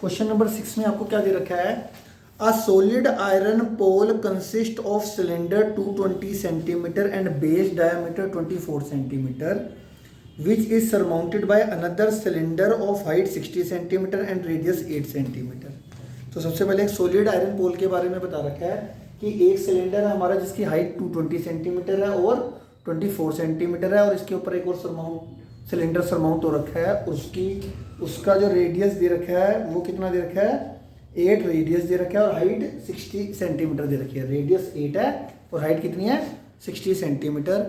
Question number 6 में आपको क्या दे रखा है। A solid iron pole consist of cylinder 220 centimetre and base diameter 24 centimetre which is surmounted by another cylinder of height 60 centimetre and radius 8 centimetre. तो सबसे पहले एक सोलिड आयरन पोल के बारे में बता रखा है कि एक सिलेंडर है हमारा जिसकी हाइट 220 सेंटीमीटर है और 24 सेंटीमीटर है, और इसके ऊपर एक और सिलेंडर सरमाउंट हो रखा है। उसका जो रेडियस दे रखा है वो कितना दे रखा है, 8 रेडियस दे रखा है और हाइट 60 सेंटीमीटर दे रखी है। रेडियस 8 है और हाइट कितनी है, 60 सेंटीमीटर।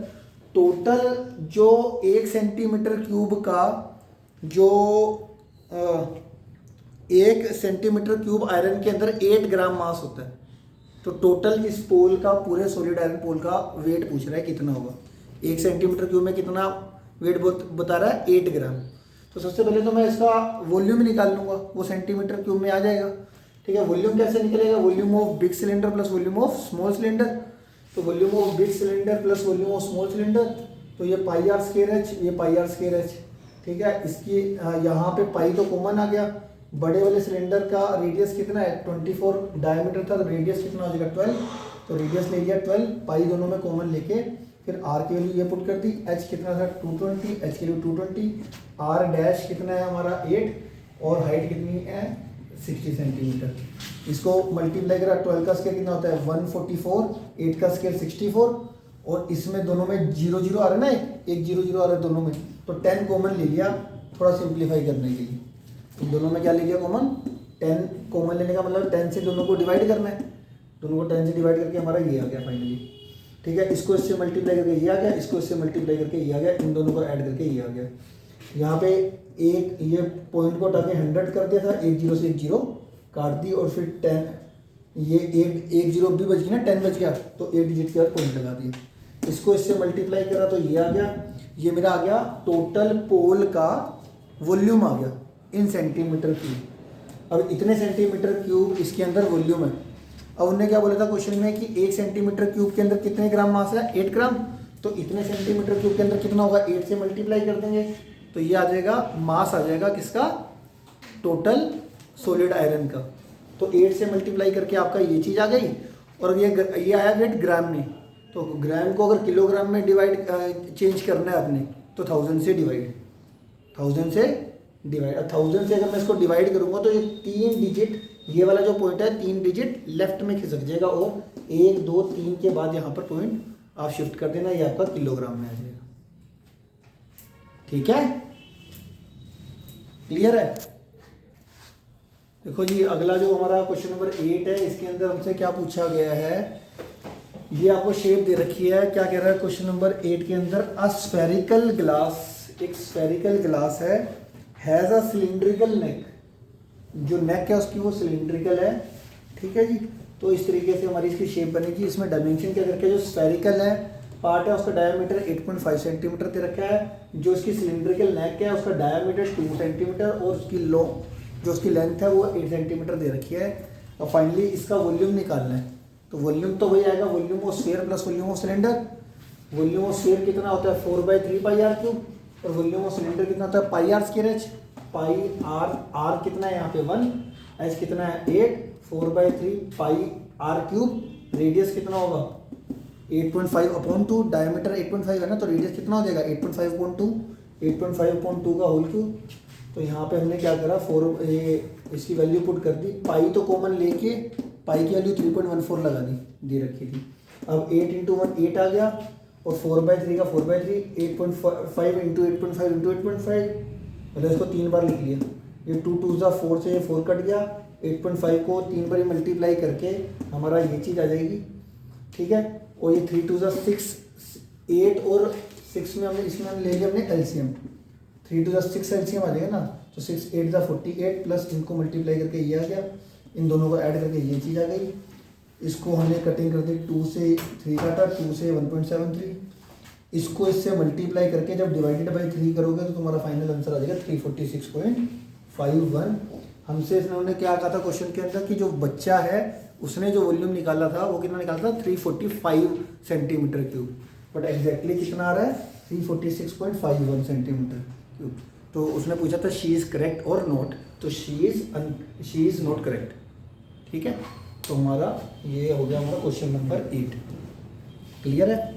टोटल जो 1 सेंटीमीटर क्यूब का जो 1 सेंटीमीटर क्यूब आयरन के अंदर 8 ग्राम मास होता है। तो टोटल इस पोल का, पूरे सॉलिड आयरन पोल का वेट पूछ रहा है कितना होगा। 1 सेंटीमीटर क्यूब में कितना वेट बता रहा है, 8 ग्राम। तो सबसे पहले तो मैं इसका वॉल्यूम निकाल लूंगा, वो सेंटीमीटर क्यूब में आ जाएगा। ठीक है, वॉल्यूम कैसे निकलेगा, volume of big cylinder plus volume of small cylinder. तो volume of big cylinder plus volume of small cylinder, तो ये पाई आर स्क्वायर एच, ये पाई आर स्क्वायर एच। ठीक है, इसकी यहाँ पे पाई तो कॉमन आ गया। बड़े वाले सिलेंडर का रेडियस कितना है, 24 डायमीटर था, तो रेडियस कितना हो जाएगा 12। तो रेडियस ले लिया 12, पाई दोनों में कॉमन लेके फिर आर की वैल्यू ये पुट कर दी। एच कितना था 220, एच की वैल्यू 220, आर डैश कितना है हमारा 8 और हाइट कितनी है 60 सेंटीमीटर। इसको मल्टीप्लाई करा, 12 का स्केयर कितना होता है 144, 8 का स्केयर 64, और इसमें दोनों में 0 0 आ रहा है ना, एक 0 0 आ रहा है दोनों में, तो 10 कॉमन ले लिया थोड़ा सिंप्लीफाई करने के लिए। तो दोनों में क्या ले लिया कॉमन, 10 कॉमन लेने का मतलब 10 से दोनों को डिवाइड करना है। दोनों को 10 से डिवाइड करके हमारा ये आ गया फाइनली। ठीक है, इसको इससे मल्टीप्लाई करके ये आ गया, इसको इससे मल्टीप्लाई करके ये आ गया, इन दोनों को ऐड करके ये आ गया। यहाँ पे एक ये पॉइंट को हटा के 100 कर दिया था, एक 0 से एक 0 काट दी, और फिर 10 ये एक 0 भी बच गया ना, 10 बच गया, तो 8 डिजिट के बाद पॉइंट लगा दिया। इसको इससे मल्टीप्लाई करा तो ये आ गया, ये मेरा आ गया टोटल पोल का वॉल्यूम आ गया इन सेंटीमीटर क्यूब। अब इतने सेंटीमीटर क्यूब इसके अंदर वॉल्यूम है। अब उन्होंने क्या बोला था क्वेश्चन में कि 1 सेंटीमीटर क्यूब के अंदर कितने ग्राम मास है, 8 ग्राम। तो इतने सेंटीमीटर क्यूब के अंदर कितना होगा, 8 से मल्टीप्लाई कर देंगे तो ये आ जाएगा, मास आ जाएगा किसका, टोटल सॉलिड आयरन का। तो 8 से मल्टीप्लाई करके आपका ये चीज़ आ गई, और ये आया वेट ग्राम में। तो ग्राम को अगर किलोग्राम में डिवाइड चेंज करना है अपने, तो 1000 से डिवाइड, 1000 से डिवाइड। 1000 से अगर मैं इसको डिवाइड करूंगा तो ये 3 डिजिट, ये वाला जो पॉइंट है 3 डिजिट लेफ्ट में खिसक जाएगा, और 1 2 3 के बाद यहाँ पर पॉइंट आप शिफ्ट कर देना, ये आपका किलोग्राम में आ जाएगा। ठीक है, क्लियर है। देखो जी, अगला जो हमारा क्वेश्चन नंबर 8 है, इसके अंदर हमसे क्या पूछा गया है, ये आपको शेप दे रखी है। क्या कह रहा है क्वेश्चन नंबर 8 के अंदर, अ स्फेरिकल ग्लास, एक स्फेरिकल ग्लास है, हैज़ अ सिलिंड्रिकल नेक, जो नेक है उसकी वो सिलिंड्रिकल है। ठीक है जी, तो इस तरीके से हमारी इसकी शेप बनेगी। इसमें डायमेंशन क्या करके, जो स्फेरिकल है पार्ट है उसका डायमीटर 8.5 सेंटीमीटर दे रखा है। जो इसकी सिलिंड्रिकल नेक है उसका डायमीटर 2 सेंटीमीटर, और उसकी जो उसकी लेंथ है वो 8 सेंटीमीटर दे रखी है। और फाइनली इसका वॉल्यूम निकालना है। तो वॉल्यूम तो वही आएगा, volume of sphere plus volume of cylinder. Volume of sphere कितना होता है 4/3 पाई आर क्यूब, और वॉल्यूम ऑफ सिलेंडर कितना होता है pi r square h. Pi r कितना है यहाँ पे 1, एच कितना है 8, 4/3 पाई आर क्यूब। रेडियस कितना होगा 8.5/2, डायमीटर 8.5 है ना, तो रेडियस कितना हो जाएगा 8.5/2, 8.5/2 का होल क्यूब। तो यहाँ पे हमने क्या करा, इसकी वैल्यू पुट कर दी, पाई तो कॉमन लेके पाई की वैल्यू 3.14 लगा दी, दे रखी थी। अब 8 × 1 8 आ गया, और 4/3 का 4/3, 8.5 × 8.5 × 8.5, मतलब इसको 3 बार लिख लिया। ये 2 2 4 से ये 4 कट गया, 8.5 को 3 बार मल्टीप्लाई करके हमारा ये चीज़ आ जाएगी। ठीक है, और ये 3 2 6, 8 और 6 में हमने इसमें हम ले लिया हमने एलसीएम, 3 2 6 एलसीएम आ जाएगा ना, तो 6 8 48 प्लस इनको मल्टीप्लाई करके ये आ गया, इन दोनों को ऐड करके ये चीज़ आ गई। इसको हमने कटिंग कर दी, 2 से 3 काटा, 2 से 1.73, इसको इससे मल्टीप्लाई करके जब डिवाइडेड बाई 3 करोगे तो तुम्हारा फाइनल आंसर आ जाएगा 346.51। हमसे इन्होंने क्या कहा था क्वेश्चन के अंदर कि जो बच्चा है उसने जो वॉल्यूम निकाला था वो कितना निकाला था 345 सेंटीमीटर क्यूब, बट एग्जैक्टली कितना आ रहा है 346.51 सेंटीमीटर क्यूब। तो उसने पूछा था शी इज़ करेक्ट और नॉट। तो शी इज़ नॉट करेक्ट। ठीक है, तो हमारा ये हो गया हमारा क्वेश्चन नंबर 8। क्लियर है?